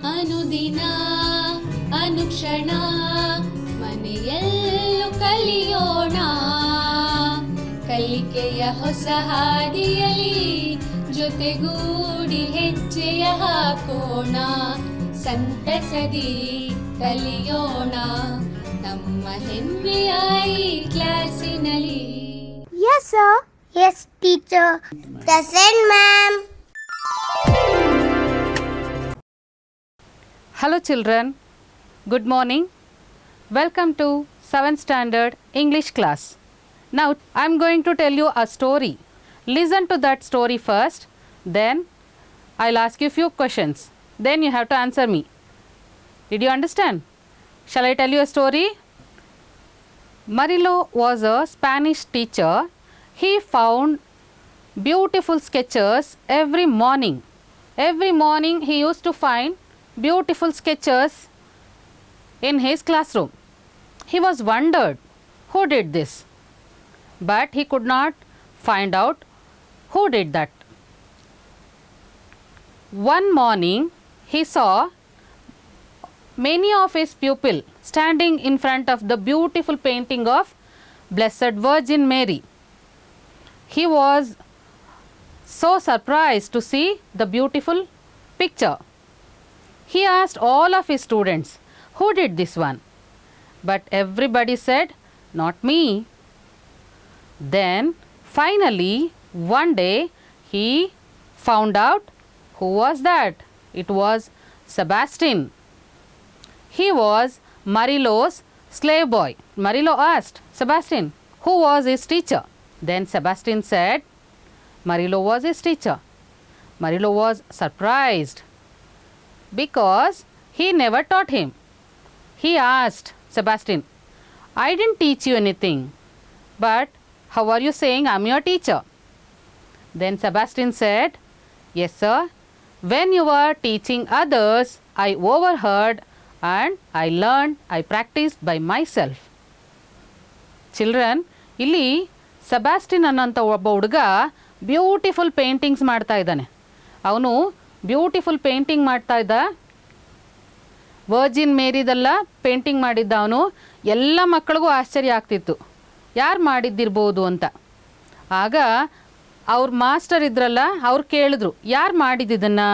ಅನುದಿನ ಅನುಕ್ಷಣ ಮನೆಯಲ್ಲೂ ಕಲಿಯೋಣ, ಕಲಿಕೆಯ ಹೊಸ ಹಾದಿಯಲಿ ಜೊತೆಗೂಡಿ ಹೆಜ್ಜೆಯ ಹಾಕೋಣ, ಸಂತಸದಿ ಕಲಿಯೋಣ ನಮ್ಮ ಹೆಮ್ಮೆಯ ಈ ಕ್ಲಾಸಿನಲ್ಲಿ. Yes sir. Yes teacher. Present ma'am. Hello children, good morning. Welcome to 7th standard English class. Now I am going to tell you a story. Listen to that story first, then I'll ask you few questions. Then you have to answer me. Did you understand? Shall I tell you a story? Marillo was a Spanish teacher. He found beautiful sketches every morning. Every morning he used to find beautiful sketches in his classroom. He was wondered who did this, but he could not find out who did that. One morning he saw many of his pupils standing in front of the beautiful painting of Blessed Virgin Mary. He was so surprised to see the beautiful picture. He asked all of his students, who did this one? But everybody said, not me. Then finally one day he found out who was that. It was Sebastian. He was Marillo's slave boy. Marillo asked Sebastian, who was his teacher? Then Sebastian said, Marillo was his teacher. Marillo was surprised because he never taught him. He asked Sebastian, I didn't teach you anything, but how are you saying I'm your teacher? Then Sebastian said, yes sir, when you were teaching others, I overheard and I learned, I practiced by myself. Children, ಇಲ್ಲಿ Sebastian ಅನ್ನೋಂಥ ಒಬ್ಬ ಹುಡುಗ beautiful paintings ಮಾಡ್ತಾ ಇದ್ದಾನೆ. ಅವನು beautiful painting ಮಾಡ್ತಾ ಇದ್ದ. Virgin ಮೇರಿದೆಲ್ಲ painting ಮಾಡಿದ್ದ ಅವನು. ಎಲ್ಲ ಮಕ್ಕಳಿಗೂ ಆಶ್ಚರ್ಯ ಆಗ್ತಿತ್ತು, ಯಾರು ಮಾಡಿದ್ದಿರ್ಬೋದು ಅಂತ. ಆಗ ಅವ್ರ ಮಾಸ್ಟರ್ ಇದ್ರಲ್ಲ, ಅವ್ರು ಕೇಳಿದ್ರು, ಯಾರು ಮಾಡಿದ್ದಿದ್ದನ್ನು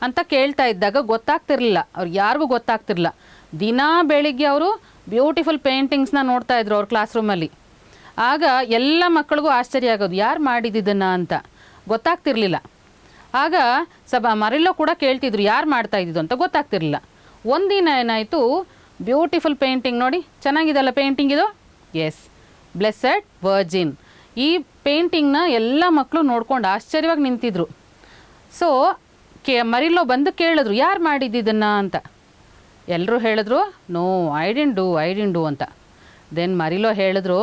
ಅಂತ ಕೇಳ್ತಾ ಇದ್ದಾಗ ಗೊತ್ತಾಗ್ತಿರ್ಲಿಲ್ಲ, ಅವ್ರು ಯಾರಿಗೂ ಗೊತ್ತಾಗ್ತಿರ್ಲಿಲ್ಲ. ದಿನಾ ಬೆಳಿಗ್ಗೆ ಅವರು ಬ್ಯೂಟಿಫುಲ್ ಪೇಂಟಿಂಗ್ಸ್ನ ನೋಡ್ತಾಯಿದ್ರು ಅವ್ರ ಕ್ಲಾಸ್ ರೂಮಲ್ಲಿ. ಆಗ ಎಲ್ಲ ಮಕ್ಕಳಿಗೂ ಆಶ್ಚರ್ಯ ಆಗೋದು, ಯಾರು ಮಾಡಿದ್ದಿದ್ದನ್ನು ಅಂತ ಗೊತ್ತಾಗ್ತಿರ್ಲಿಲ್ಲ. ಆಗ ಮರಿಲ್ಲೋ ಕೂಡ ಕೇಳ್ತಿದ್ರು, ಯಾರು ಮಾಡ್ತಾ ಇದ್ದಿದ್ದು ಅಂತ ಗೊತ್ತಾಗ್ತಿರ್ಲಿಲ್ಲ. ಒಂದಿನ ಏನಾಯಿತು, ಬ್ಯೂಟಿಫುಲ್ ಪೇಂಟಿಂಗ್ ನೋಡಿ, ಚೆನ್ನಾಗಿದೆಲ್ಲ ಪೇಂಟಿಂಗ್ ಇದು, ಎಸ್ ಬ್ಲೆಸ್ಸೆಡ್ ವರ್ಜಿನ್. ಈ ಪೇಂಟಿಂಗ್ನ ಎಲ್ಲ ಮಕ್ಕಳು ನೋಡ್ಕೊಂಡು ಆಶ್ಚರ್ಯವಾಗಿ ನಿಂತಿದ್ರು. ಸೊ ಮರಿಲ್ಲೋ ಬಂದು ಕೇಳಿದ್ರು, ಯಾರು ಮಾಡಿದ್ದಿದ್ದನ್ನು ಅಂತ. ಎಲ್ಲರೂ ಹೇಳಿದ್ರು, ನೋ ಐ ಡಿಂಟ್ ಡೂ ಅಂತ. ದೆನ್ ಮರಿಲ್ಲೋ ಹೇಳಿದ್ರು,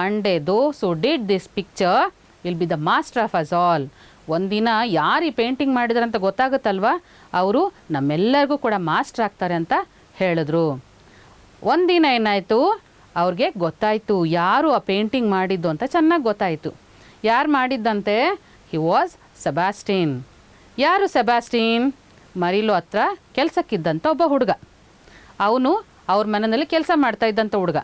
one day those who did this picture will be the master of us all. ಒಂದಿನ ಯಾರು ಈ ಪೇಂಟಿಂಗ್ ಮಾಡಿದಾರಂತ ಗೊತ್ತಾಗುತ್ತಲ್ವ, ಅವರು ನಮ್ಮೆಲ್ಲರಿಗೂ ಕೂಡ ಮಾಸ್ಟರ್ ಆಗ್ತಾರೆ ಅಂತ ಹೇಳಿದ್ರು. ಒಂದಿನ ಏನಾಯಿತು, ಅವ್ರಿಗೆ ಗೊತ್ತಾಯಿತು ಯಾರು ಆ ಪೇಂಟಿಂಗ್ ಮಾಡಿದ್ದು ಅಂತ ಚೆನ್ನಾಗಿ ಗೊತ್ತಾಯಿತು. ಯಾರು ಮಾಡಿದ್ದಂತೆ? He was Sebastian. ಯಾರು ಸೆಬಾಸ್ಟಿನ್? ಮರಿಲೋ ಹತ್ರ ಕೆಲಸಕ್ಕಿದ್ದಂಥ ಒಬ್ಬ ಹುಡುಗ. ಅವನು ಅವ್ರ ಮನೆಯಲ್ಲಿ ಕೆಲಸ ಮಾಡ್ತಾ ಇದ್ದಂಥ ಹುಡುಗ.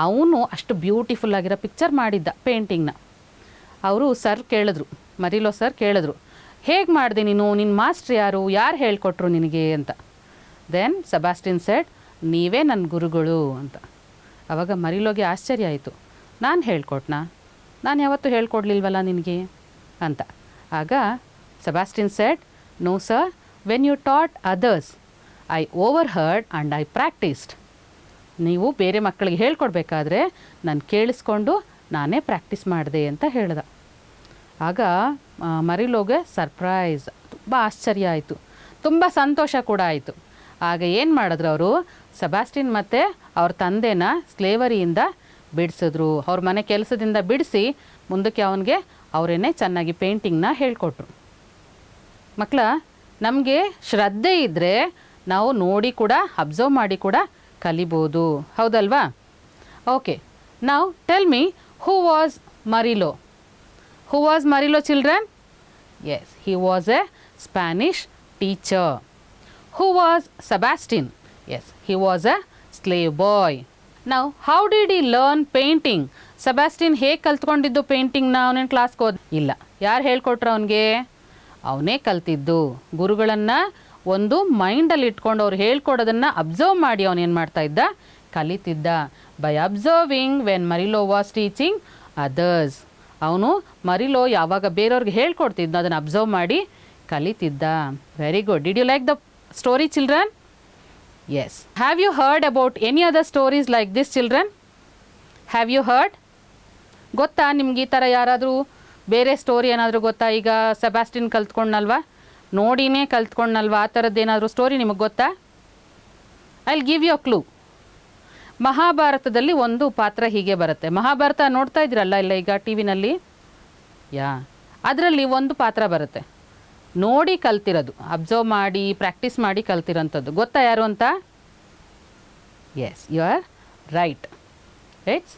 ಅವನು ಅಷ್ಟು ಬ್ಯೂಟಿಫುಲ್ ಆಗಿರೋ ಪಿಕ್ಚರ್ ಮಾಡಿದ್ದ ಪೇಂಟಿಂಗ್ನ. ಅವರು ಸರ್ ಕೇಳಿದ್ರು, ಮರಿಲೋ ಸರ್ ಕೇಳಿದ್ರು, ಹೇಗೆ ಮಾಡಿದೆ ನೀನು, ನಿನ್ನ ಮಾಸ್ಟ್ರ್ ಯಾರು ಹೇಳ್ಕೊಟ್ರು ನಿನಗೆ ಅಂತ. ದೆನ್ ಸೆಬಾಸ್ಟಿನ್ ಸೆಡ್, ನೀವೇ ನನ್ನ ಗುರುಗಳು ಅಂತ. ಆವಾಗ ಮರಿಲೋಗೆ ಆಶ್ಚರ್ಯ ಆಯಿತು, ನಾನು ಹೇಳ್ಕೊಟ್ನಾ? ನಾನು ಯಾವತ್ತೂ ಹೇಳ್ಕೊಡ್ಲಿಲ್ವಲ್ಲ ನಿನಗೆ ಅಂತ. ಆಗ Sebastian said, no sir, when you taught others I overheard and I practised. ನೀವು ಬೇರೆ ಮಕ್ಕಳಿಗೆ ಹೇಳ್ಕೊಡ್ಬೇಕಾದ್ರೆ ನಾನು ಕೇಳಿಸ್ಕೊಂಡು ನಾನೇ ಪ್ರಾಕ್ಟೀಸ್ ಮಾಡಿದೆ ಅಂತ ಹೇಳ್ದ. ಆಗ ಮರಿಲೋಗೆ ಸರ್ಪ್ರೈಸ್, ತುಂಬ ಆಶ್ಚರ್ಯ ಆಯಿತು, ತುಂಬ ಸಂತೋಷ ಕೂಡ ಆಯಿತು. ಆಗ ಏನು ಮಾಡಿದ್ರು ಅವರು, ಸೆಬಾಸ್ಟಿನ್ ಮತ್ತು ಅವ್ರ ತಂದೆನ ಸ್ಲೇವರಿಯಿಂದ ಬಿಡಿಸಿದ್ರು. ಅವ್ರ ಮನೆ ಕೆಲಸದಿಂದ ಬಿಡಿಸಿ ಮುಂದಕ್ಕೆ ಅವನಿಗೆ ಅವರೇನೆ ಚೆನ್ನಾಗಿ ಪೇಂಟಿಂಗ್ನ ಹೇಳ್ಕೊಟ್ರು. ಮಕ್ಕಳ, ನಮಗೆ ಶ್ರದ್ಧೆ ಇದ್ದರೆ ನಾವು ನೋಡಿ ಕೂಡ ಅಬ್ಸರ್ವ್ ಮಾಡಿ ಕೂಡ ಕಲಿಬೋದು, ಹೌದಲ್ವಾ? ಓಕೆ, ನಾವು tell me, who was Marillo? Who was Marillo, children? Yes, he was a Spanish teacher. Who was Sebastian? Yes, he was a slave boy. Now, how did he learn painting? Sebastian ಹೇಗೆ ಕಲ್ತ್ಕೊಂಡಿದ್ದು ಪೇಂಟಿಂಗ್ನ? ಅವನೇನು ಕ್ಲಾಸ್ಗೆ ಹೋದ ಇಲ್ಲ. ಯಾರು ಹೇಳ್ಕೊಟ್ರು ಅವನಿಗೆ? ಅವನೇ ಕಲ್ತಿದ್ದು. ಗುರುಗಳನ್ನು ಒಂದು ಮೈಂಡಲ್ಲಿ ಇಟ್ಕೊಂಡು ಅವ್ರು ಹೇಳ್ಕೊಡೋದನ್ನು ಅಬ್ಸರ್ವ್ ಮಾಡಿ ಅವನೇನು ಮಾಡ್ತಾ ಇದ್ದ? ಕಲಿತಿದ್ದ. By observing when Marillo was teaching others. ಅವನು ಮರಿಲೋ ಯಾವಾಗ ಬೇರೆಯವ್ರಿಗೆ ಹೇಳ್ಕೊಡ್ತಿದ್ದ ಅದನ್ನು ಅಬ್ಸರ್ವ್ ಮಾಡಿ ಕಲಿತಿದ್ದ. Very good. Did you like the story children? Yes. Have you heard about any other stories like this, children? Have you heard? ಗೊತ್ತಾ ನಿಮ್ಗೆ ಈ ಥರ ಯಾರಾದರೂ ಬೇರೆ ಸ್ಟೋರಿ ಏನಾದರೂ ಗೊತ್ತಾ? ಈಗ ಸೆಬಾಸ್ಟಿನ್ ಕಲ್ತ್ಕೊಂಡ್ನಲ್ವಾ, ನೋಡಿನೇ ಕಲ್ತ್ಕೊಂಡ್ನಲ್ವಾ, ಆ ಥರದ್ದೇನಾದರೂ ಸ್ಟೋರಿ ನಿಮಗೆ ಗೊತ್ತಾ? I will give you a clue. ಮಹಾಭಾರತದಲ್ಲಿ ಒಂದು ಪಾತ್ರ ಹೀಗೆ ಬರುತ್ತೆ. ಮಹಾಭಾರತ ನೋಡ್ತಾ ಇದ್ರಲ್ಲ ಇಲ್ಲ ಈಗ ಟಿ ವಿನಲ್ಲಿ? ಅದರಲ್ಲಿ ಒಂದು ಪಾತ್ರ ಬರುತ್ತೆ, ನೋಡಿ ಕಲ್ತಿರೋದು, ಅಬ್ಸರ್ವ್ ಮಾಡಿ ಪ್ರಾಕ್ಟೀಸ್ ಮಾಡಿ ಕಲ್ತಿರೋಂಥದ್ದು. ಗೊತ್ತಾ ಯಾರು ಅಂತ? Yes, you are right. It's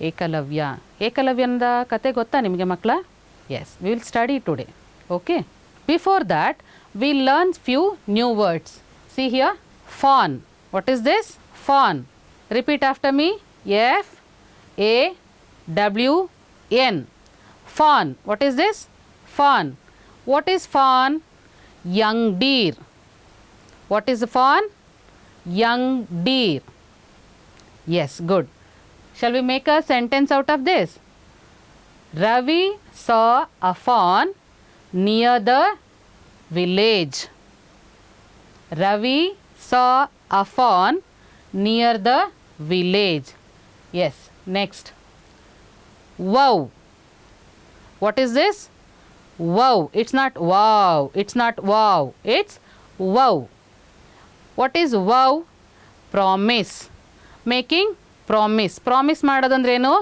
Ekalavya. ಏಕಲವ್ಯನ ಕತೆ ಗೊತ್ತಾ ನಿಮಗೆ ಮಕ್ಕಳ? Yes, we will study today. Okay, before that we learn few new words. See here, fawn. What is this? Fawn. Repeat after me. FAWN. Fawn. What is this? Fawn. What is fawn? Young deer. What is the fawn? Young deer. Yes, good. Shall we make a sentence out of this? Ravi saw a fawn near the village. Ravi saw a fawn near the village. Yes, next. Wow. What is this? Wow. It's not wow. It's not wow. It's wow. What is wow? Promise. Making promise. Promise ಮಾಡೋದಂದ್ರೇನು?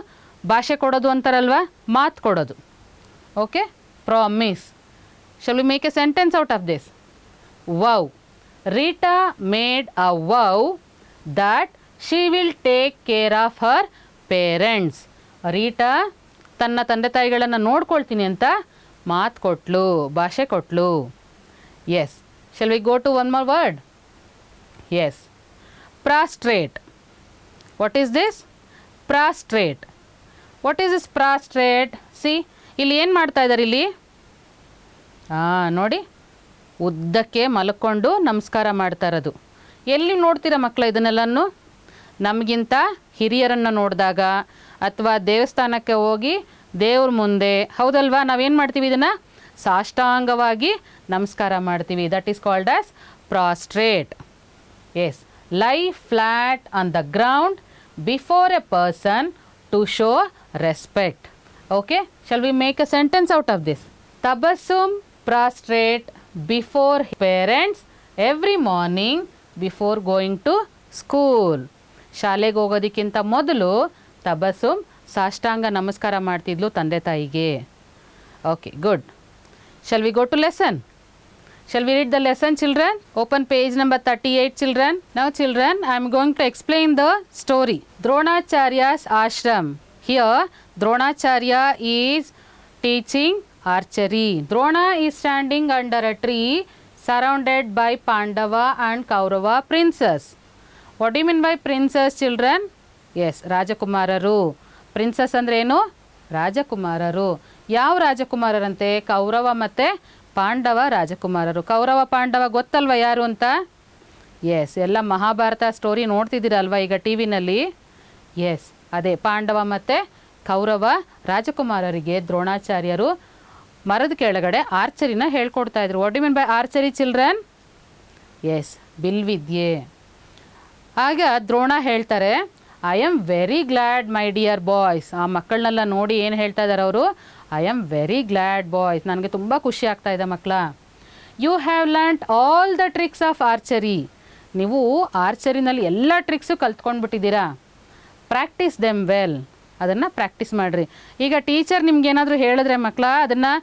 ಭಾಷೆ ಕೊಡೋದು ಅಂತಾರಲ್ವಾ, ಮಾತು ಕೊಡೋದು. Okay, promise. Shall we make a sentence out of this? Wow. Rita made a vow that she will take care of her parents. Rita ತನ್ನ ತಂದೆ ತಾಯಿಗಳನ್ನು ನೋಡ್ಕೊಳ್ತೀನಿ ಅಂತ ಮಾತು ಕೊಟ್ಲು, ಭಾಷೆ ಕೊಟ್ಲು. Yes. Shall we go to one more word? Yes, prostrate. What is this? Prostrate. What is this prostrate? See, ಇಲ್ಲಿ ಏನು ಮಾಡ್ತಾ ಇದ್ದಾರೆ ಇಲ್ಲಿ? ನೋಡಿ, ಉದ್ದಕ್ಕೆ ಮಲ್ಕೊಂಡು ನಮಸ್ಕಾರ ಮಾಡ್ತಾ ಇರೋದು. ಎಲ್ಲಿ ನೋಡ್ತೀರಾ ಮಕ್ಕಳ ಇದನ್ನೆಲ್ಲನೂ? ನಮಗಿಂತ ಹಿರಿಯರನ್ನು ನೋಡಿದಾಗ ಅಥವಾ ದೇವಸ್ಥಾನಕ್ಕೆ ಹೋಗಿ ದೇವ್ರ ಮುಂದೆ, ಹೌದಲ್ವಾ, ನಾವೇನು ಮಾಡ್ತೀವಿ? ಇದನ್ನು ಸಾಷ್ಟಾಂಗವಾಗಿ ನಮಸ್ಕಾರ ಮಾಡ್ತೀವಿ. That is called as prostrate. Yes, lie flat on the ground before a person to show respect. Okay, shall we make a sentence out of this? Tabassum prostrate before parents every morning before going to school. ಶಾಲೆಗೆ ಹೋಗೋದಕ್ಕಿಂತ ಮೊದಲು ತಬಸ್ಸುಮ್ ಸಾಷ್ಟಾಂಗ ನಮಸ್ಕಾರ ಮಾಡ್ತಿದ್ಲು ತಂದೆ ತಾಯಿಗೆ. Okay, good. Shall we go to lesson? Shall we read the lesson, children? Open page number 38, children. Now, children, I am going to explain the story. Dronacharya's ashram. Here, Dronacharya is teaching archery. Drona is standing under a tree surrounded by Pandava and Kaurava princes. What do you mean by princess, children? Yes, ರಾಜಕುಮಾರರು. Princess ಅಂದ್ರೆ ಏನು? ರಾಜಕುಮಾರರು. ಯಾವ ರಾಜಕುಮಾರರಂತೆ? ಕೌರವ ಮತ್ತು ಪಾಂಡವ ರಾಜಕುಮಾರರು. ಕೌರವ ಪಾಂಡವ ಗೊತ್ತಲ್ವ ಯಾರು ಅಂತ? ಎಸ್, ಎಲ್ಲ ಮಹಾಭಾರತ ಸ್ಟೋರಿ ನೋಡ್ತಿದ್ದೀರಲ್ವ ಈಗ ಟಿ ವಿನಲ್ಲಿ? ಎಸ್, ಅದೇ ಪಾಂಡವ ಮತ್ತು ಕೌರವ ರಾಜಕುಮಾರರಿಗೆ ದ್ರೋಣಾಚಾರ್ಯರು ಮರದ ಕೆಳಗಡೆ ಆರ್ಚರಿನ ಹೇಳ್ಕೊಡ್ತಾ ಇದ್ರು. What do mean by archery, children? Yes, ಬಿಲ್ವಿದ್ಯೆ. ಆಗ ದ್ರೋಣ ಹೇಳ್ತಾರೆ, I am very glad my dear boys. ಆ ಮಕ್ಕಳನ್ನೆಲ್ಲ ನೋಡಿ ಏನು ಹೇಳ್ತಾ ಇದ್ದಾರೆ ಅವರು? I am very glad boys, ನನಗೆ ತುಂಬ ಖುಷಿ ಆಗ್ತಾ ಇದೆ ಮಕ್ಕಳ. You have learned all the tricks of archery. ನೀವು ಆರ್ಚರಿನಲ್ಲಿ ಎಲ್ಲ ಟ್ರಿಕ್ಸು ಕಲ್ತ್ಕೊಂಡ್ಬಿಟ್ಟಿದ್ದೀರಾ. Practise them well. ಅದನ್ನು ಪ್ರಾಕ್ಟೀಸ್ ಮಾಡಿರಿ. ಈಗ ಟೀಚರ್ ನಿಮ್ಗೇನಾದರೂ ಹೇಳಿದ್ರೆ ಮಕ್ಕಳ ಅದನ್ನು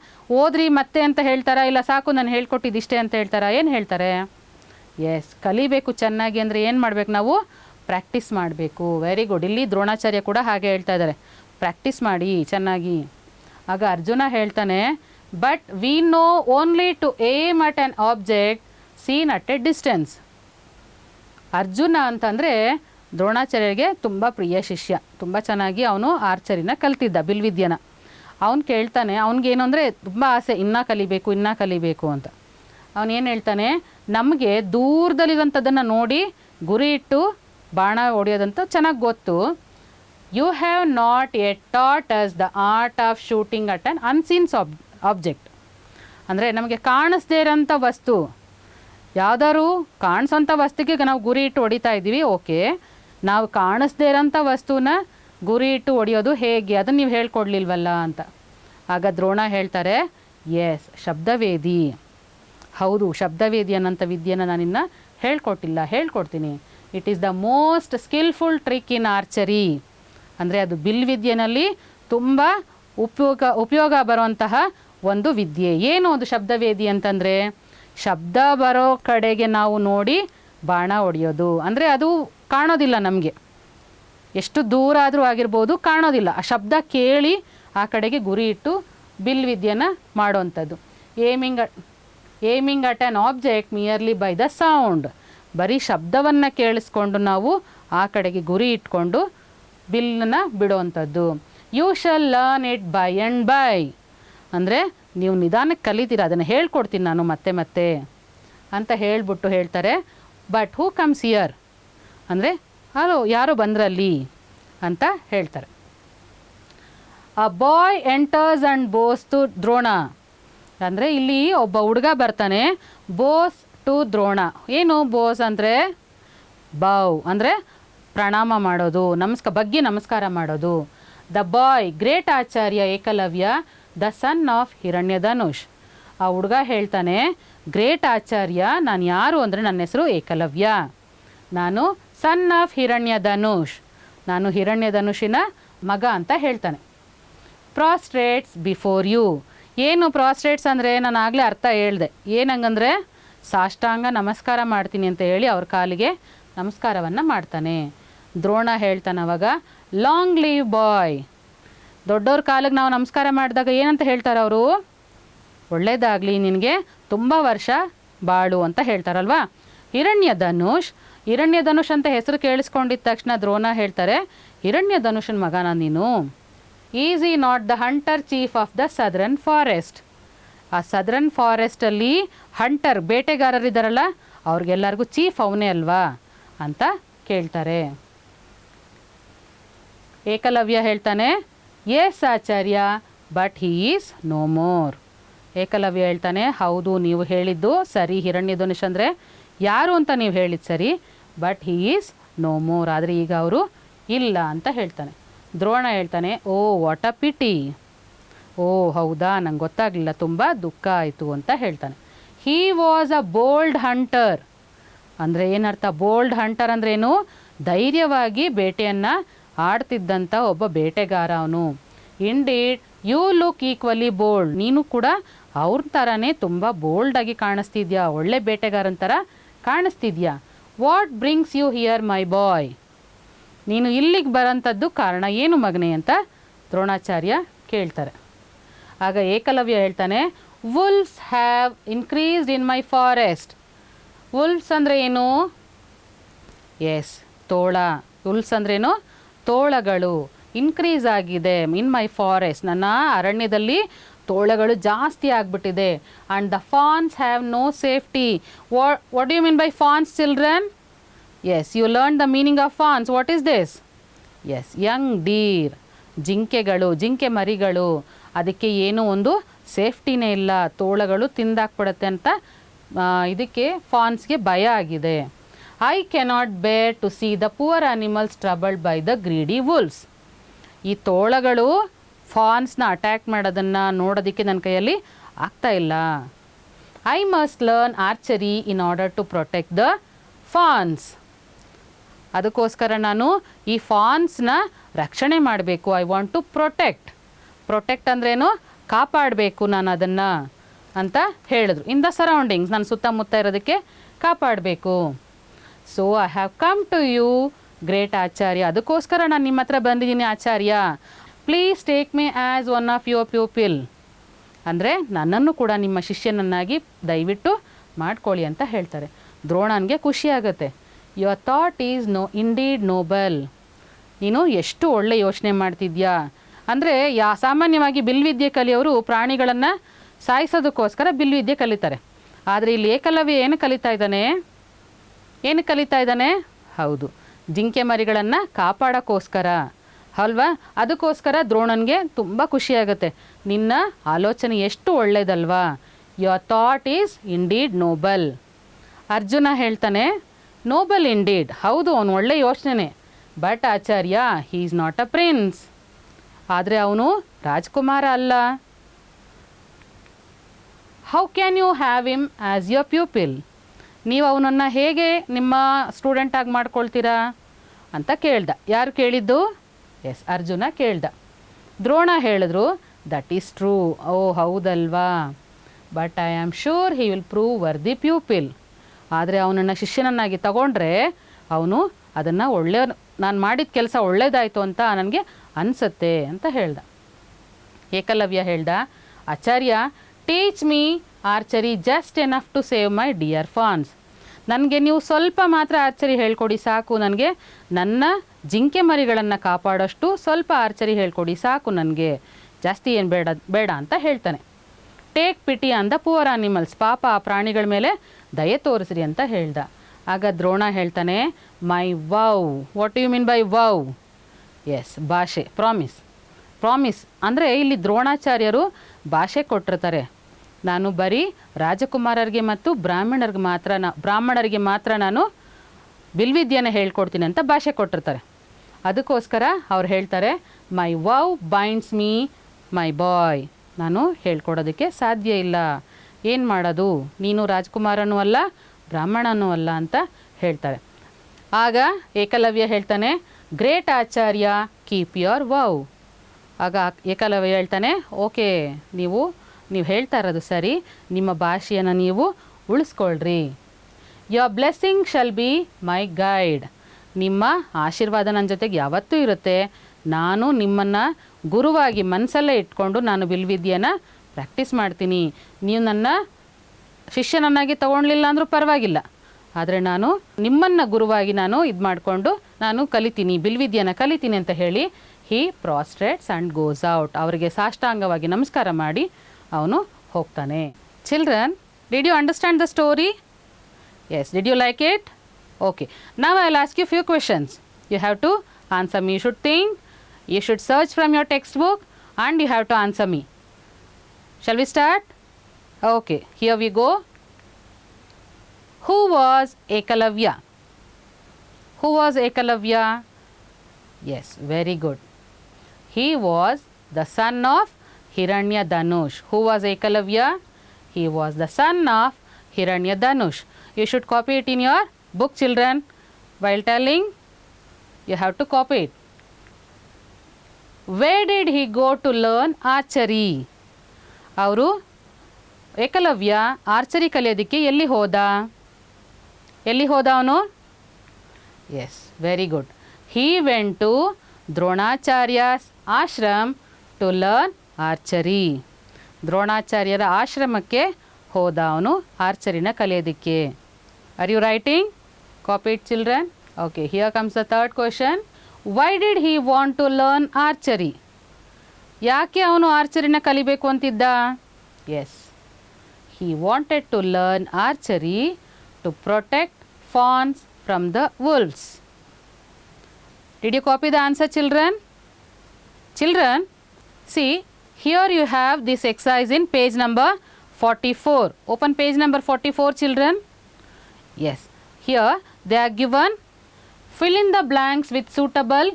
ಓದ್ರಿ ಮತ್ತೆ ಅಂತ ಹೇಳ್ತಾರಾ? ಇಲ್ಲ ಸಾಕು ನಾನು ಹೇಳ್ಕೊಟ್ಟಿದ್ದಿಷ್ಟೇ ಅಂತ ಹೇಳ್ತಾರಾ? ಏನು ಹೇಳ್ತಾರೆ? ಎಸ್, ಕಲಿಬೇಕು ಚೆನ್ನಾಗಿ ಅಂದರೆ ಏನು ಮಾಡಬೇಕು ನಾವು? ಪ್ರಾಕ್ಟೀಸ್ ಮಾಡಬೇಕು. Very good. ಇಲ್ಲಿ ದ್ರೋಣಾಚಾರ್ಯ ಕೂಡ ಹಾಗೆ ಹೇಳ್ತಾ ಇದ್ದಾರೆ, ಪ್ರಾಕ್ಟೀಸ್ ಮಾಡಿ ಚೆನ್ನಾಗಿ. ಆಗ ಅರ್ಜುನ ಹೇಳ್ತಾನೆ, but we know only to aim at an object seen at a distance. Arjuna ಅಂತಂದರೆ ದ್ರೋಣಾಚಾರ್ಯರಿಗೆ ತುಂಬ ಪ್ರಿಯ ಶಿಷ್ಯ. ತುಂಬ ಚೆನ್ನಾಗಿ ಅವನು ಆರ್ಚರಿನ ಕಲ್ತಿದ್ದ, ಬಿಲ್ವಿದ್ಯನ. ಅವನು ಕೇಳ್ತಾನೆ, ಅವನಿಗೇನು ಅಂದರೆ ತುಂಬ ಆಸೆ, ಇನ್ನೂ ಕಲಿಬೇಕು ಅಂತ. ಅವನೇನು ಹೇಳ್ತಾನೆ, ನಮಗೆ ದೂರದಲ್ಲಿರೋಂಥದ್ದನ್ನು ನೋಡಿ ಗುರಿ ಇಟ್ಟು ಬಾಣ ಹೊಡೆಯೋದಂತ ಚೆನ್ನಾಗಿ ಗೊತ್ತು. You have not yet taught us the art of shooting at an unseen object. ಅಂದರೆ ನಮಗೆ ಕಾಣಿಸ್ದೇ ಇರೋಂಥ ವಸ್ತು, ಯಾವುದಾದ್ರು ಕಾಣಿಸೋಂಥ ವಸ್ತುಗೆ ನಾವು ಗುರಿ ಇಟ್ಟು ಹೊಡಿತಾ ಇದ್ದೀವಿ, ಓಕೆ. ನಾವು ಕಾಣಿಸ್ದೇ ಇರೋಂಥ ವಸ್ತುನ ಗುರಿ ಇಟ್ಟು ಹೊಡೆಯೋದು ಹೇಗೆ, ಅದನ್ನು ನೀವು ಹೇಳ್ಕೊಡ್ಲಿಲ್ವಲ್ಲ ಅಂತ. ಆಗ ದ್ರೋಣ ಹೇಳ್ತಾರೆ, ಎಸ್, ಶಬ್ದವೇದಿ, ಹೌದು, ಶಬ್ದವೇದಿ ಅನ್ನೋಂಥ ವಿದ್ಯೆನ ನಾನಿನ್ನು ಹೇಳ್ಕೊಡ್ತೀನಿ. It is the most skilful trick in archery. ಅಂದರೆ ಅದು ಬಿಲ್ ವಿದ್ಯೆನಲ್ಲಿ ತುಂಬ ಉಪಯೋಗ ಬರುವಂತಹ ಒಂದು ವಿದ್ಯೆ. ಏನು ಅದು ಶಬ್ದವೇದಿ ಅಂತಂದರೆ, ಶಬ್ದ ಬರೋ ಕಡೆಗೆ ನಾವು ನೋಡಿ ಬಾಣ ಹೊಡೆಯೋದು. ಅಂದರೆ ಅದು ಕಾಣೋದಿಲ್ಲ ನಮಗೆ, ಎಷ್ಟು ದೂರ ಆದರೂ ಆಗಿರ್ಬೋದು, ಕಾಣೋದಿಲ್ಲ. ಆ ಶಬ್ದ ಕೇಳಿ ಆ ಕಡೆಗೆ ಗುರಿ ಇಟ್ಟು ಬಿಲ್ ವಿದ್ಯೆನ ಮಾಡೋವಂಥದ್ದು. Aiming at an object merely by the sound. ಬರೀ ಶಬ್ದವನ್ನು ಕೇಳಿಸ್ಕೊಂಡು ನಾವು ಆ ಕಡೆಗೆ ಗುರಿ ಇಟ್ಕೊಂಡು ಬಿಲ್ಲನ್ನು ಬಿಡೋವಂಥದ್ದು. You shall learn it by and by. ಅಂದರೆ ನೀವು ನಿಧಾನಕ್ಕೆ ಕಲಿತೀರ, ಅದನ್ನು ಹೇಳ್ಕೊಡ್ತೀನಿ ನಾನು ಮತ್ತೆ ಅಂತ ಹೇಳ್ಬಿಟ್ಟು ಹೇಳ್ತಾರೆ, ಬಟ್ ಹೂ ಕಮ್ಸ್ ಹಿಯರ್, ಅಂದರೆ ಯಾರೋ ಬಂದ್ರಲ್ಲಿ ಅಂತ ಹೇಳ್ತಾರೆ. A boy enters and bows to Drona. ಅಂದರೆ ಇಲ್ಲಿ ಒಬ್ಬ ಹುಡುಗ ಬರ್ತಾನೆ, ಬೋಸ್ ಟು ದ್ರೋಣ. ಏನು ಬೋಸ್ ಅಂದರೆ ಬೌ, ಅಂದರೆ ಪ್ರಣಾಮ ಮಾಡೋದು, ಬಗ್ಗೆ ನಮಸ್ಕಾರ ಮಾಡೋದು. The boy, great Acharya Ekalavya, the son of Hiranyadhanush. ಆ ಹುಡುಗ ಹೇಳ್ತಾನೆ, ಗ್ರೇಟ್ ಆಚಾರ್ಯ, ನಾನು ಯಾರು ಅಂದರೆ ನನ್ನ ಹೆಸರು ಏಕಲವ್ಯ, ನಾನು ಸನ್ ಆಫ್ ಹಿರಣ್ಯಧನುಷ್, ನಾನು ಹಿರಣ್ಯಧನುಷಿನ ಮಗ ಅಂತ ಹೇಳ್ತಾನೆ. ಪ್ರಾಸ್ಟ್ರೇಟ್ಸ್ ಬಿಫೋರ್ ಯು. ಏನು ಪ್ರಾಸ್ಟ್ರೇಟ್ಸ್ ಅಂದರೆ, ನಾನು ಆಗಲೇ ಅರ್ಥ ಹೇಳಿದೆ, ಏನಂಗಂದರೆ ಸಾಷ್ಟಾಂಗ ನಮಸ್ಕಾರ ಮಾಡ್ತೀನಿ ಅಂತ ಹೇಳಿ ಅವ್ರ ಕಾಲಿಗೆ ನಮಸ್ಕಾರವನ್ನು ಮಾಡ್ತಾನೆ. ದ್ರೋಣ ಹೇಳ್ತಾನೆ ಅವಾಗ, ಲಾಂಗ್ ಲೀವ್ ಬಾಯ್. ದೊಡ್ಡವ್ರ ಕಾಲಿಗೆ ನಾವು ನಮಸ್ಕಾರ ಮಾಡಿದಾಗ ಏನಂತ ಹೇಳ್ತಾರೆ ಅವರು, ಒಳ್ಳೇದಾಗಲಿ ನಿನಗೆ, ತುಂಬ ವರ್ಷ ಬಾಳು ಅಂತ ಹೇಳ್ತಾರಲ್ವಾ. ಹಿರಣ್ಯಧನುಷ್ ಅಂತ ಹೆಸರು ಕೇಳಿಸ್ಕೊಂಡಿದ್ದ ತಕ್ಷಣ ದ್ರೋಣ ಹೇಳ್ತಾರೆ, ಹಿರಣ್ಯಧನುಷನ ಮಗನ ನೀನು. Is he not the hunter chief of the southern forest. ಆ ಸದರ್ನ್ ಫಾರೆಸ್ಟಲ್ಲಿ ಹಂಟರ್, ಬೇಟೆಗಾರರಿದ್ದಾರಲ್ಲ, ಅವ್ರಿಗೆಲ್ಲರಿಗೂ ಚೀಫ್ ಅವನೇ ಅಲ್ವಾ ಅಂತ ಕೇಳ್ತಾರೆ. ಏಕಲವ್ಯ ಹೇಳ್ತಾನೆ, yes Acharya, but he is no more. Ekalavya ಹೇಳ್ತಾನೆ, ಹೌದು, ನೀವು ಹೇಳಿದ್ದು ಸರಿ, ಹಿರಣ್ಯಧನುಷ್ ಅಂದರೆ ಯಾರು ಅಂತ ನೀವು ಹೇಳಿದ್ದು ಸರಿ, but he is no more, ಆದರೆ ಈಗ ಅವರು ಇಲ್ಲ ಅಂತ ಹೇಳ್ತಾನೆ. ದ್ರೋಣ ಹೇಳ್ತಾನೆ, ಓ ವಾಟ್ ಅ ಪಿಟಿ, ಓ ಹೌದಾ, ನಂಗೆ ಗೊತ್ತಾಗಲಿಲ್ಲ, ತುಂಬ ದುಃಖ ಆಯಿತು ಅಂತ ಹೇಳ್ತಾನೆ. He was a bold hunter. ಅಂದರೆ ಏನರ್ಥ, ಬೋಲ್ಡ್ ಹಂಟರ್ ಅಂದ್ರೇನು, ಧೈರ್ಯವಾಗಿ ಬೇಟೆಯನ್ನು ಆಡ್ತಿದ್ದಂಥ ಒಬ್ಬ ಬೇಟೆಗಾರ ಅವನು. Indeed you look equally bold. ನೀನು ಕೂಡ ಅವ್ರ ಥರನೇ ತುಂಬ ಬೋಲ್ಡಾಗಿ ಕಾಣಿಸ್ತಿದ್ಯಾ, ಒಳ್ಳೆ ಬೇಟೆಗಾರನ ಥರ ಕಾಣಿಸ್ತಿದ್ಯಾ. ವಾಟ್ ಬ್ರಿಂಗ್ಸ್ ಯು ಹಿಯರ್ ಮೈ ಬಾಯ್. ನೀನು ಇಲ್ಲಿಗೆ ಬರೋಂಥದ್ದು ಕಾರಣ ಏನು ಮಗನೇ ಅಂತ ದ್ರೋಣಾಚಾರ್ಯ ಕೇಳ್ತಾರೆ. ಆಗ ಏಕಲವ್ಯ ಹೇಳ್ತಾನೆ, wolves have increased in my forest. Wolves ಅಂದರೆ ಏನು, ಎಸ್, ತೋಳ. ವುಲ್ಫ್ಸ್ ಅಂದ್ರೇನು, ತೋಳಗಳು. ಇನ್ಕ್ರೀಸ್ ಆಗಿದೆ ಇನ್ ಮೈ ಫಾರೆಸ್ಟ್, ನನ್ನ ಅರಣ್ಯದಲ್ಲಿ ತೋಳಗಳು ಜಾಸ್ತಿ ಆಗಿಬಿಟ್ಟಿದೆ. And the fawns have no safety. What you mean by fawns children? Yes, you learn the meaning of fawns. What is this? Yes, young deer, ಜಿಂಕೆಗಳು, ಜಿಂಕೆ ಮರಿಗಳು. ಅದಕ್ಕೆ ಏನೂ ಒಂದು ಸೇಫ್ಟಿನೇ ಇಲ್ಲ, ತೋಳಗಳು ತಿಂದಾಕ್ಬಿಡತ್ತೆ ಅಂತ ಇದಕ್ಕೆ ಫಾನ್ಸ್ಗೆ ಭಯ ಆಗಿದೆ. I cannot bear to see the poor animals troubled by the greedy wolves. ಈ ತೋಳಗಳು ಫಾನ್ಸ್ನ ಅಟ್ಯಾಕ್ ಮಾಡೋದನ್ನು ನೋಡೋದಕ್ಕೆ ನನ್ನ ಕೈಯಲ್ಲಿ ಆಗ್ತಾ ಇಲ್ಲ. I must learn archery in order to protect the fawns. ಅದಕ್ಕೋಸ್ಕರ ನಾನು ಈ ಫಾನ್ಸ್ನ ರಕ್ಷಣೆ ಮಾಡಬೇಕು. ಐ ವಾಂಟ್ ಟು ಪ್ರೊಟೆಕ್ಟ್ ಅಂದ್ರೇನು, ಕಾಪಾಡಬೇಕು ನಾನು ಅದನ್ನು ಅಂತ ಹೇಳಿದ್ರು. ಇನ್ ದ ಸರೌಂಡಿಂಗ್ಸ್, ನನ್ನ ಸುತ್ತಮುತ್ತ ಇರೋದಕ್ಕೆ ಕಾಪಾಡಬೇಕು. So I have come to you great Acharya. ಅದಕ್ಕೋಸ್ಕರ ನಾನು ನಿಮ್ಮ ಹತ್ರ ಬಂದಿದ್ದೀನಿ Acharya. Please take me as one of your pupil. ಅಂದರೆ ನನ್ನನ್ನು ಕೂಡ ನಿಮ್ಮ ಶಿಷ್ಯನನ್ನಾಗಿ ದಯವಿಟ್ಟು ಮಾಡ್ಕೊಳ್ಳಿ ಅಂತ ಹೇಳ್ತಾರೆ. ದ್ರೋಣನಿಗೆ ಖುಷಿಯಾಗತ್ತೆ. Your thought is indeed noble. ನೀನು ಎಷ್ಟು ಒಳ್ಳೆ ಯೋಚನೆ ಮಾಡ್ತಿದ್ಯಾ. ಅಂದರೆ ಸಾಮಾನ್ಯವಾಗಿ ಬಿಲ್ವಿದ್ಯೆ ಕಲಿಯೋರು ಪ್ರಾಣಿಗಳನ್ನು ಸಾಯಿಸೋದಕ್ಕೋಸ್ಕರ ಬಿಲ್ವಿದ್ಯೆ ಕಲಿತಾರೆ. ಆದರೆ ಇಲ್ಲಿ ಏಕಲವ್ಯ ಏನು ಕಲಿತಾ ಇದ್ದಾನೆ? ಹೌದು, ಜಿಂಕೆ ಮರಿಗಳನ್ನು ಕಾಪಾಡೋಕ್ಕೋಸ್ಕರ ಅಲ್ವಾ. ಅದಕ್ಕೋಸ್ಕರ ದ್ರೋಣನಿಗೆ ತುಂಬ ಖುಷಿಯಾಗುತ್ತೆ. ನಿನ್ನ ಆಲೋಚನೆ ಎಷ್ಟು ಒಳ್ಳೆಯದಲ್ವಾ. Your thought is indeed noble. Arjuna ಹೇಳ್ತಾನೆ, ನೋಬಲ್ ಇಂಡೀಡ್. ಹೌದು, ಅವನು ಒಳ್ಳೆ ಯೋಚನೆ. But Acharya, he is not a prince. ಆದರೆ ಅವನು ರಾಜ್ಕುಮಾರ ಅಲ್ಲ. How can you have him as your pupil. ನೀವು ಅವನನ್ನು ಹೇಗೆ ನಿಮ್ಮ ಸ್ಟೂಡೆಂಟಾಗಿ ಮಾಡ್ಕೊಳ್ತೀರಾ ಅಂತ ಕೇಳ್ದ. ಯಾರು ಕೇಳಿದ್ದು? ಎಸ್, ಅರ್ಜುನ ಕೇಳ್ದ. ದ್ರೋಣ ಹೇಳಿದ್ರು, ದಟ್ ಈಸ್ ಟ್ರೂ. ಓ ಹೌದಲ್ವಾ. But I am sure he will prove worthy pupil. ಆದರೆ ಅವನನ್ನು ಶಿಷ್ಯನನ್ನಾಗಿ ತಗೊಂಡ್ರೆ ಅವನು ಅದನ್ನು ನಾನು ಮಾಡಿದ ಕೆಲಸ ಒಳ್ಳೆಯದಾಯಿತು ಅಂತ ನನಗೆ ಅನಿಸುತ್ತೆ ಅಂತ ಹೇಳ್ದ. ಏಕಲವ್ಯ ಹೇಳ್ದ, Acharya, teach me archery just enough to save my dear fawns. ನನಗೆ ನೀವು ಸ್ವಲ್ಪ ಮಾತ್ರ ಆರ್ಚರಿ ಹೇಳ್ಕೊಡಿ ಸಾಕು. ನನಗೆ ನನ್ನ ಜಿಂಕೆ ಮರಿಗಳನ್ನು ಕಾಪಾಡೋಷ್ಟು ಸ್ವಲ್ಪ ಆರ್ಚರಿ ಹೇಳ್ಕೊಡಿ ಸಾಕು, ನನಗೆ ಜಾಸ್ತಿ ಏನು ಬೇಡ ಅಂತ ಹೇಳ್ತಾನೆ. Take pity on the poor animals. ಪಾಪ ಆ ಪ್ರಾಣಿಗಳ ಮೇಲೆ ದಯೆ ತೋರಿಸ್ರಿ ಅಂತ ಹೇಳ್ದ. ಆಗ ದ್ರೋಣ ಹೇಳ್ತಾನೆ, my vow. What you mean by vow? Yes, ಭಾಷೆ, ಪ್ರಾಮಿಸ್ ಅಂದರೆ ಇಲ್ಲಿ ದ್ರೋಣಾಚಾರ್ಯರು ಭಾಷೆ ಕೊಟ್ಟಿರ್ತಾರೆ. ನಾನು ಬರೀ ರಾಜಕುಮಾರರಿಗೆ ಮತ್ತು ಬ್ರಾಹ್ಮಣರಿಗೆ ಮಾತ್ರ ನಾನು ಬಿಲ್ವಿದ್ಯೆನ ಹೇಳ್ಕೊಡ್ತೀನಿ ಅಂತ ಭಾಷೆ ಕೊಟ್ಟಿರ್ತಾರೆ. ಅದಕ್ಕೋಸ್ಕರ ಅವ್ರು ಹೇಳ್ತಾರೆ, ಮೈ ವೌ ಬೈಂಡ್ಸ್ ಮೀ ಮೈ ಬಾಯ್. ನಾನು ಹೇಳ್ಕೊಡೋದಕ್ಕೆ ಸಾಧ್ಯ ಇಲ್ಲ. ಏನು ಮಾಡೋದು, ನೀನು ರಾಜಕುಮಾರನೂ ಅಲ್ಲ ಬ್ರಾಹ್ಮಣನೂ ಅಲ್ಲ ಅಂತ ಹೇಳ್ತಾರೆ. ಆಗ ಏಕಲವ್ಯ ಹೇಳ್ತಾನೆ, great Acharya, keep your wow. ಆಗ ಏಕಲವ್ಯ ಹೇಳ್ತಾನೆ, ಓಕೆ, ನೀವು ಹೇಳ್ತಾ ಇರೋದು ಸರಿ, ನಿಮ್ಮ ಭಾಷೆಯನ್ನು ನೀವು ಉಳಿಸ್ಕೊಳ್ರಿ. Your blessing shall be my guide. ನಿಮ್ಮ ಆಶೀರ್ವಾದ ನನ್ನ ಜೊತೆಗೆ ಯಾವತ್ತೂ ಇರುತ್ತೆ. ನಾನು ನಿಮ್ಮನ್ನು ಗುರುವಾಗಿ ಮನಸ್ಸಲ್ಲೇ ಇಟ್ಕೊಂಡು ನಾನು ಬಿಲ್ವಿದ್ಯೆನ ಪ್ರಾಕ್ಟೀಸ್ ಮಾಡ್ತೀನಿ. ನೀವು ನನ್ನ ಶಿಷ್ಯನನ್ನಾಗಿ ತೊಗೊಳ್ಲಿಲ್ಲ ಅಂದರೂ ಪರವಾಗಿಲ್ಲ, ಆದರೆ ನಾನು ನಿಮ್ಮನ್ನು ಗುರುವಾಗಿ ನಾನು ಮಾಡಿಕೊಂಡು ನಾನು ಕಲಿತೀನಿ, ಬಿಲ್ವಿದ್ಯೆನ ಕಲಿತೀನಿ ಅಂತ ಹೇಳಿ he prostrates and goes out. ಅವರಿಗೆ ಸಾಷ್ಟಾಂಗವಾಗಿ ನಮಸ್ಕಾರ ಮಾಡಿ ಅವನು ಹೋಗ್ತಾನೆ. Children, did you understand the story? Yes, did you like it? Okay, now I will ask you few questions. You have to answer me. You should think, you should search from your text book and you have to answer me. Shall we start? Okay, here we go. Who was Ekalavya? Who was Ekalavya? Yes, very good. He was the son of Hiranyadanush. Who was Ekalavya? He was the son of Hiranyadanush. You should copy it in your book, children. While telling, you have to copy it. Where did he go to learn archery? ಅವರು Eklavya archery ಕಲಿಯೋದಕ್ಕೆ ಎಲ್ಲಿ ಹೋದ ಅವನು? Yes, very good. He went to Dronacharya's ashram to learn archery. ದ್ರೋಣಾಚಾರ್ಯರ ಆಶ್ರಮಕ್ಕೆ ಹೋದ ಅವನು ಆರ್ಚರಿನ ಕಲಿಯೋದಕ್ಕೆ. Are you writing? Copy it, children. Okay, here comes the third question. Why did he want to learn archery? ಯಾಕೆ ಅವನು ಆರ್ಚರಿನ ಕಲಿಬೇಕು ಅಂತಿದ್ದ? Yes, he wanted to learn archery to protect fawns from the wolves. Did you copy the answer, children? Children, see, here you have this exercise in page number 44. Open page number 44, children. Yes, here they are given, fill in the blanks with suitable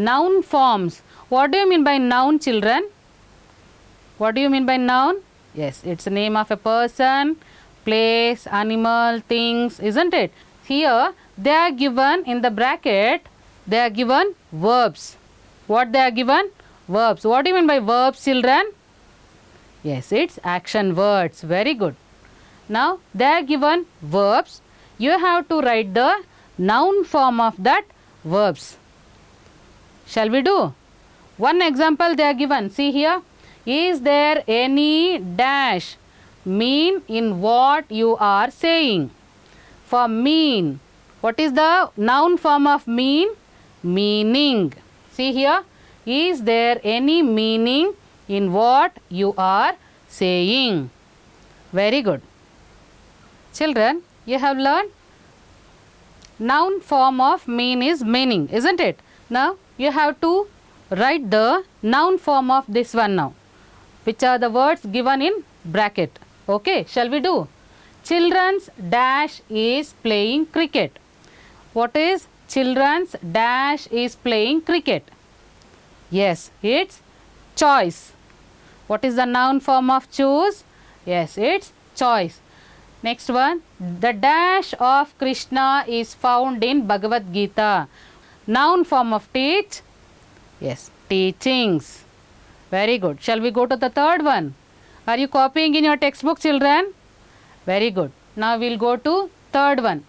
noun forms. What do you mean by noun, children? What do you mean by noun? Yes, it's the name of a person, place, animal, things, isn't it? Here they are given in the bracket, they are given verbs. What they are given? Verbs. What do you mean by verbs, children? Yes, it's action words. Very good. Now they are given verbs. You have to write the noun form of that verbs. Shall we do? One example they are given. See here. Is there any dash mean in what you are saying. For mean, what is the noun form of mean? Meaning. See here, is there any meaning in what you are saying? Very good. Children, you have learned noun form of mean is meaning, isn't it? Now you have to write the noun form of this one now, which are the words given in bracket. Okay, shall we do? Children's dash is playing cricket. What is children's dash is playing cricket? Yes, it's choice. What is the noun form of choose? Yes, it's choice. Next one, the dash of Krishna is found in Bhagavad Gita. Noun form of teach? Yes, teachings. Very good. Shall we go to the third one? Are you copying in your textbook, children? Very good. Now we'll go to third one.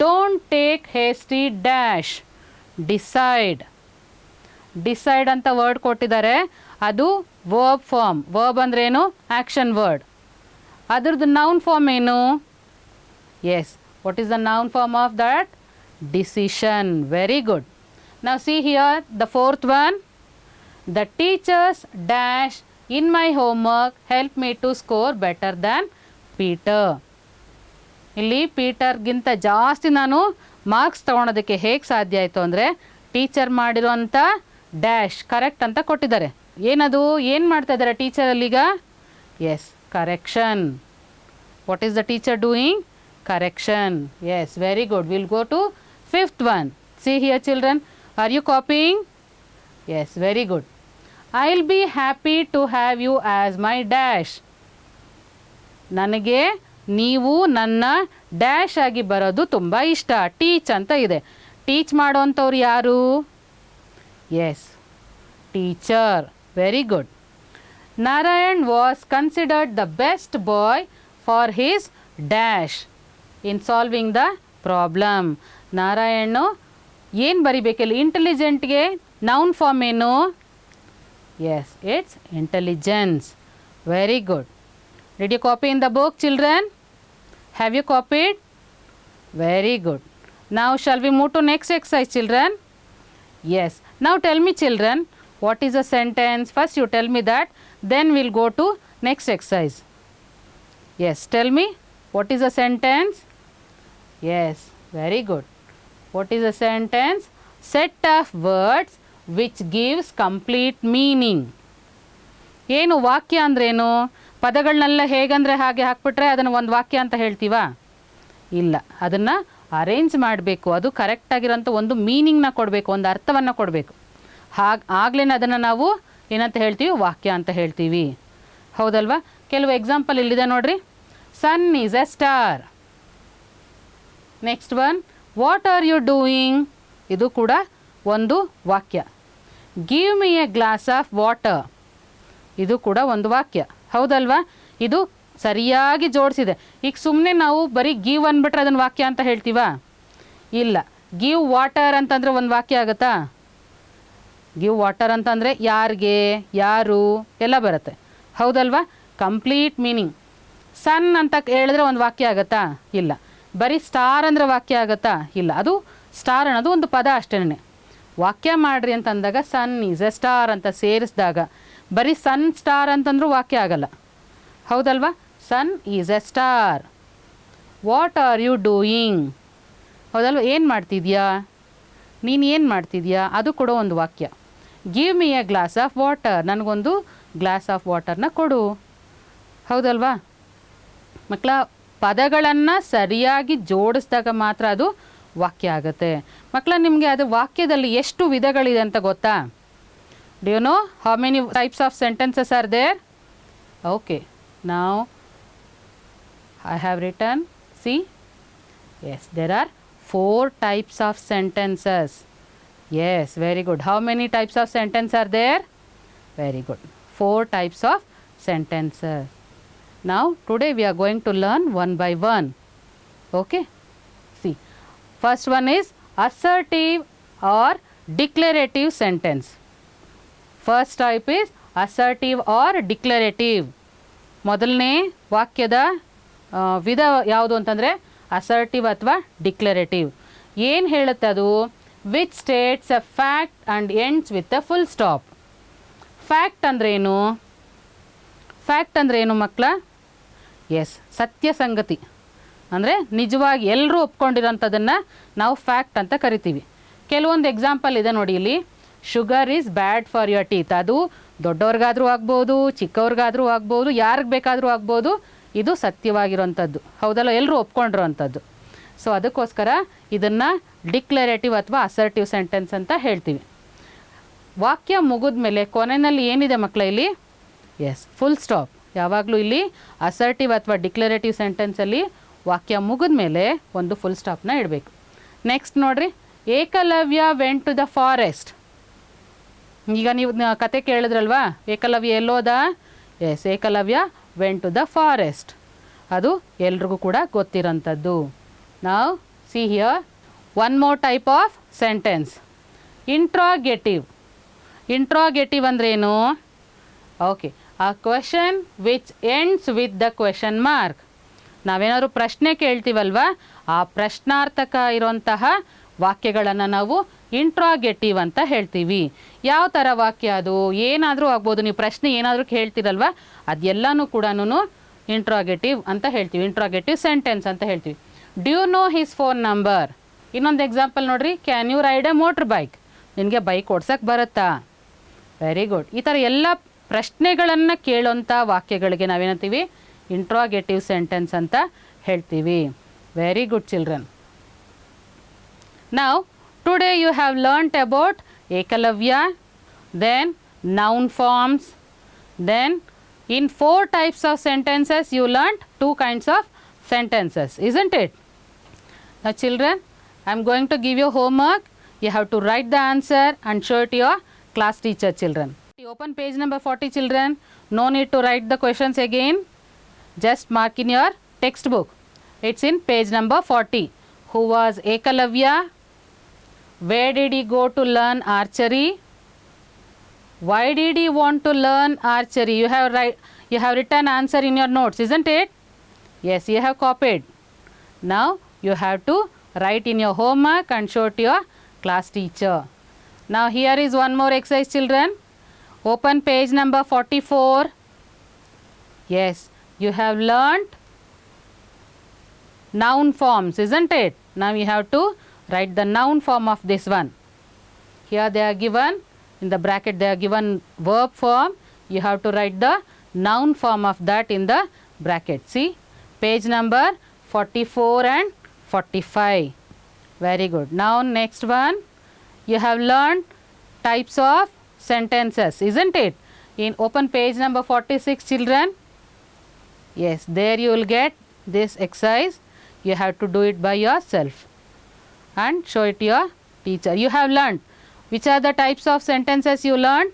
Don't take hasty dash. Decide. Decide ಅಂತ word ಕೊಟ್ಟಿದ್ದಾರೆ, ಅದು verb form. Verb ಅಂದ್ರೇನು? Action word. ಅದ್ರದ್ದು noun form ಏನು? Yes, what is the noun form of that? Decision. Very good. Now see here the fourth one. The teachers dash in my homework help me to score better than Peter. ಇಲ್ಲಿ ಪೀಟರ್ಗಿಂತ ಜಾಸ್ತಿ ನಾನು marks ತೊಗೊಳೋದಕ್ಕೆ ಹೇಗೆ ಸಾಧ್ಯ ಆಯಿತು ಅಂದರೆ, teacher ಮಾಡಿರೋಂಥ dash correct ಅಂತ ಕೊಟ್ಟಿದ್ದಾರೆ. ಏನದು? ಏನು ಮಾಡ್ತಾ ಇದ್ದಾರೆ ಟೀಚರ್ ಅಲ್ಲಿಗ? Yes, correction. What is the teacher doing? Correction. Yes, very good. Will go to fifth one. See here children, are you copying? Yes, very good. I'll be happy to have you as my dash. ನನಗೆ ನೀವು ನನ್ನ dash ಆಗಿ ಬರೋದು ತುಂಬ ಇಷ್ಟ. Teach ಅಂತ ಇದೆ. Teach ಮಾಡೋವಂಥವ್ರು ಯಾರು? Yes, teacher. Very good. Narayan was considered the best boy for his dash in solving the problem. Narayan ಏನು ಬರಿಬೇಕಿಲ್ಲ? ಇಂಟೆಲಿಜೆಂಟ್ಗೆ ನೌನ್ ಫಾರ್ಮ್ ಏನು? Yes, it's intelligence. Very good. Did you copy in the book, children? Have you copied? Very good. Now shall we move to next exercise, children? Yes. Now tell me, children, what is a sentence? First you tell me that, then we'll go to next exercise. Yes, tell me, what is a sentence? Yes, very good. What is a sentence? Set of words which gives complete meaning. ಏನು ವಾಕ್ಯ ಅಂದ್ರೇನು? ಪದಗಳನ್ನೆಲ್ಲ ಹೇಗಂದರೆ ಹಾಗೆ ಹಾಕ್ಬಿಟ್ರೆ ಅದನ್ನು ಒಂದು ವಾಕ್ಯ ಅಂತ ಹೇಳ್ತೀವಾ? ಇಲ್ಲ, ಅದನ್ನು ಅರೇಂಜ್ ಮಾಡಬೇಕು. ಅದು ಕರೆಕ್ಟಾಗಿರೋಂಥ ಒಂದು ಮೀನಿಂಗ್ನ ಕೊಡಬೇಕು, ಒಂದು ಅರ್ಥವನ್ನು ಕೊಡಬೇಕು. ಆಗಲೇ ಅದನ್ನು ನಾವು ಏನಂತ ಹೇಳ್ತೀವಿ? ವಾಕ್ಯ ಅಂತ ಹೇಳ್ತೀವಿ. ಹೌದಲ್ವಾ? ಕೆಲವು ಎಕ್ಸಾಂಪಲ್ ಇಲ್ಲಿದೆ ನೋಡ್ರಿ. Sun is a star. Next one, what are you doing? ಇದು ಕೂಡ ಒಂದು ವಾಕ್ಯ. Give me a glass of water. ಇದು ಕೂಡ ಒಂದು ವಾಕ್ಯ. ಹೌದಲ್ವಾ? ಇದು ಸರಿಯಾಗಿ ಜೋಡಿಸಿದೆ. ಈಗ ಸುಮ್ಮನೆ ನಾವು ಬರೀ ಗಿವ್ ಅಂದ್ಬಿಟ್ರೆ ಅದನ್ನು ವಾಕ್ಯ ಅಂತ ಹೇಳ್ತೀವಾ? ಇಲ್ಲ. ಗಿವ್ ವಾಟರ್ ಅಂತಂದರೆ ಒಂದು ವಾಕ್ಯ ಆಗುತ್ತಾ? ಗಿವ್ ವಾಟರ್ ಅಂತಂದರೆ ಯಾರಿಗೆ, ಯಾರು ಎಲ್ಲ ಬರುತ್ತೆ. ಹೌದಲ್ವಾ? Complete meaning. ಸನ್ ಅಂತ ಹೇಳಿದ್ರೆ ಒಂದು ವಾಕ್ಯ ಆಗುತ್ತಾ? ಇಲ್ಲ. ಬರೀ ಸ್ಟಾರ್ ಅಂದರೆ ವಾಕ್ಯ ಆಗುತ್ತಾ? ಇಲ್ಲ. ಅದು ಸ್ಟಾರ್ ಅನ್ನೋದು ಒಂದು ಪದ ಅಷ್ಟೇ. ವಾಕ್ಯ ಮಾಡಿರಿ ಅಂತಂದಾಗ ಸನ್ ಈಸ್ ಎ ಸ್ಟಾರ್ ಅಂತ ಸೇರಿಸಿದಾಗ ಬರೀ ಸನ್ ಸ್ಟಾರ್ ಅಂತಂದ್ರೂ ವಾಕ್ಯ ಆಗಲ್ಲ. ಹೌದಲ್ವಾ? Sun is a star. What are you doing? ಹೌದಲ್ವ? ಏನು ಮಾಡ್ತಿದ್ಯಾ? ನೀನು ಏನು ಮಾಡ್ತಿದ್ಯಾ? ಅದು ಕೂಡ ಒಂದು ವಾಕ್ಯ. Give me a glass of water. ನನಗೊಂದು ಗ್ಲಾಸ್ ಆಫ್ ವಾಟರ್ನ ಕೊಡು. ಹೌದಲ್ವಾ ಮಕ್ಕಳ? ಪದಗಳನ್ನು ಸರಿಯಾಗಿ ಜೋಡಿಸಿದಾಗ ಮಾತ್ರ ಅದು ವಾಕ್ಯ ಆಗುತ್ತೆ. ಮಕ್ಕಳ, ನಿಮಗೆ ಅದು ವಾಕ್ಯದಲ್ಲಿ ಎಷ್ಟು ವಿಧಗಳಿದೆ ಅಂತ ಗೊತ್ತಾ? Do you know how many types of sentences are there? Okay, now I have written, see, yes, there are 4 types of sentences. Yes, very good. How many types of sentences are there? Very good. 4 types of sentences. Now today we are going to learn one by one. Okay, see, first one is assertive or declarative sentence. First type is assertive or declarative. ಮೊದಲನೇ ವಾಕ್ಯದ ವಿಧ ಯಾವುದು ಅಂತಂದರೆ assertive ಅಥವಾ declarative. ಏನು ಹೇಳುತ್ತೆ ಅದು? Which States a fact and ends with a full stop. Fact ಅಂದ್ರೇನು? ಫ್ಯಾಕ್ಟ್ ಅಂದರೆ ಏನು ಮಕ್ಕಳ? ಎಸ್, ಸತ್ಯ ಸಂಗತಿ ಅಂದರೆ ನಿಜವಾಗಿ ಎಲ್ಲರೂ ಒಪ್ಕೊಂಡಿರೋಂಥದ್ದನ್ನು ನಾವು ಫ್ಯಾಕ್ಟ್ ಅಂತ ಕರಿತೀವಿ. ಕೆಲವೊಂದು ಎಕ್ಸಾಂಪಲ್ ಇದೆ ನೋಡಿ ಇಲ್ಲಿ. Sugar is bad for your teeth. ಅದು ದೊಡ್ಡವ್ರಿಗಾದರೂ ಆಗ್ಬೋದು, ಚಿಕ್ಕವ್ರಿಗಾದರೂ ಆಗ್ಬೋದು, ಯಾರಿಗೆ ಬೇಕಾದರೂ ಆಗ್ಬೋದು. ಇದು ಸತ್ಯವಾಗಿರೋಂಥದ್ದು, ಹೌದಲ್ಲ? ಎಲ್ಲರೂ ಒಪ್ಕೊಂಡಿರೋಂಥದ್ದು. ಸೊ ಅದಕ್ಕೋಸ್ಕರ ಇದನ್ನು ಡಿಕ್ಲರೇಟಿವ್ ಅಥವಾ ಅಸರ್ಟಿವ್ ಸೆಂಟೆನ್ಸ್ ಅಂತ ಹೇಳ್ತೀವಿ. ವಾಕ್ಯ ಮುಗಿದ ಮೇಲೆ ಕೊನೆಯಲ್ಲಿ ಏನಿದೆ ಮಕ್ಕಳ ಇಲ್ಲಿ? Yes, full stop. ಯಾವಾಗಲೂ ಇಲ್ಲಿ ಅಸರ್ಟಿವ್ ಅಥವಾ ಡಿಕ್ಲರೇಟಿವ್ ಸೆಂಟೆನ್ಸಲ್ಲಿ ವಾಕ್ಯ ಮುಗಿದ ಮೇಲೆ ಒಂದು ಫುಲ್ ಸ್ಟಾಪ್ನ ಇಡಬೇಕು. ನೆಕ್ಸ್ಟ್ ನೋಡಿರಿ, Ekalavya went to the forest. ಈಗ ನೀವು ಕತೆ ಕೇಳಿದ್ರಲ್ವಾ, ಏಕಲವ್ಯ ಎಲ್ಲೋದ? Yes, Ekalavya went to the forest. ಅದು ಎಲ್ರಿಗೂ ಕೂಡ ಗೊತ್ತಿರೋಂಥದ್ದು. ನಾವು see here one more type of sentence, interrogative. Interrogative ಅಂದ್ರೇನು? Okay, a question which ends with the question mark. ನಾವೇನಾದ್ರು ಪ್ರಶ್ನೆ ಕೇಳ್ತೀವಲ್ವ, ಆ ಪ್ರಶ್ನಾರ್ಥಕ ಇರೋಂತಹ ವಾಕ್ಯಗಳನ್ನು ನಾವು ಇಂಟ್ರಾಗೇಟಿವ್ ಅಂತ ಹೇಳ್ತೀವಿ. ಯಾವ ಥರ ವಾಕ್ಯ ಅದು? ಏನಾದರೂ ಆಗ್ಬೋದು. ನೀವು ಪ್ರಶ್ನೆ ಏನಾದರೂ ಕೇಳ್ತೀರಲ್ವ, ಅದೆಲ್ಲನೂ ಕೂಡ ಇಂಟ್ರಾಗೇಟಿವ್ ಅಂತ ಹೇಳ್ತೀವಿ, ಇಂಟ್ರಾಗೇಟಿವ್ ಸೆಂಟೆನ್ಸ್ ಅಂತ ಹೇಳ್ತೀವಿ. Do you know his phone number? ಇನ್ನೊಂದು ಎಕ್ಸಾಂಪಲ್ ನೋಡಿರಿ, can you ride a motor bike? ನಿನಗೆ ಬೈಕ್ ಓಡ್ಸೋಕ್ಕೆ ಬರುತ್ತಾ? Very good. ಈ ಥರ ಎಲ್ಲ ಪ್ರಶ್ನೆಗಳನ್ನು ಕೇಳೋಂಥ ವಾಕ್ಯಗಳಿಗೆ ನಾವೇನಂತೀವಿ? ಇಂಟ್ರಾಗೇಟಿವ್ ಸೆಂಟೆನ್ಸ್ ಅಂತ ಹೇಳ್ತೀವಿ. Very good children. Now, today you have learnt about Ekalavya, then noun forms, then in 4 types of sentences you learnt 2 kinds of sentences, isn't it? Now children, I am going to give you homework. You have to write the answer and show it to your class teacher, children. Open page number 40, children. No need to write the questions again. Just mark in your textbook. It's in page number 40. Who was Ekalavya? Where did he go to learn archery? Why did he want to learn archery? You have written answer in your notes, isn't it? Yes, you have copied. Now you have to write in your homework and show to your class teacher. Now here is one more exercise, children. Open page number 44. Yes, you have learnt noun forms, isn't it? Now you have to write the noun form of this one. Here they are given, in the bracket they are given verb form. You have to write the noun form of that in the bracket. See, page number 44 and 45. Very good. Now next one, you have learned types of sentences, isn't it? In open page number 46, children. Yes, there you will get this exercise. You have to do it by yourself and show it to your teacher. You have learnt which are the types of sentences you learnt?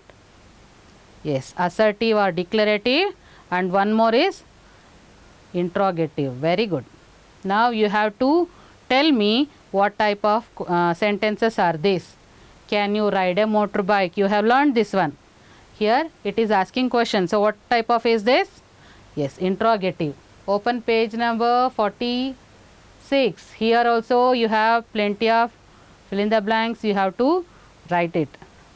Yes, assertive or declarative, and one more is interrogative. Very good. Now you have to tell me what type of sentences are these. Can you ride a motorbike? You have learnt this one. Here it is asking question. So what type of is this? Yes, interrogative. Open page number 46. Here also you have plenty of fill in the blanks. You have to write it.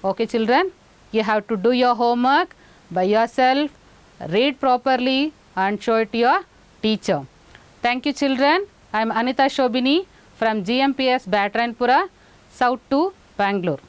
Okay children, you have to do your homework by yourself, read properly and show it to your teacher. Thank you children. I am Anita Shobini from GMPS Batrainpura, South to Bangalore.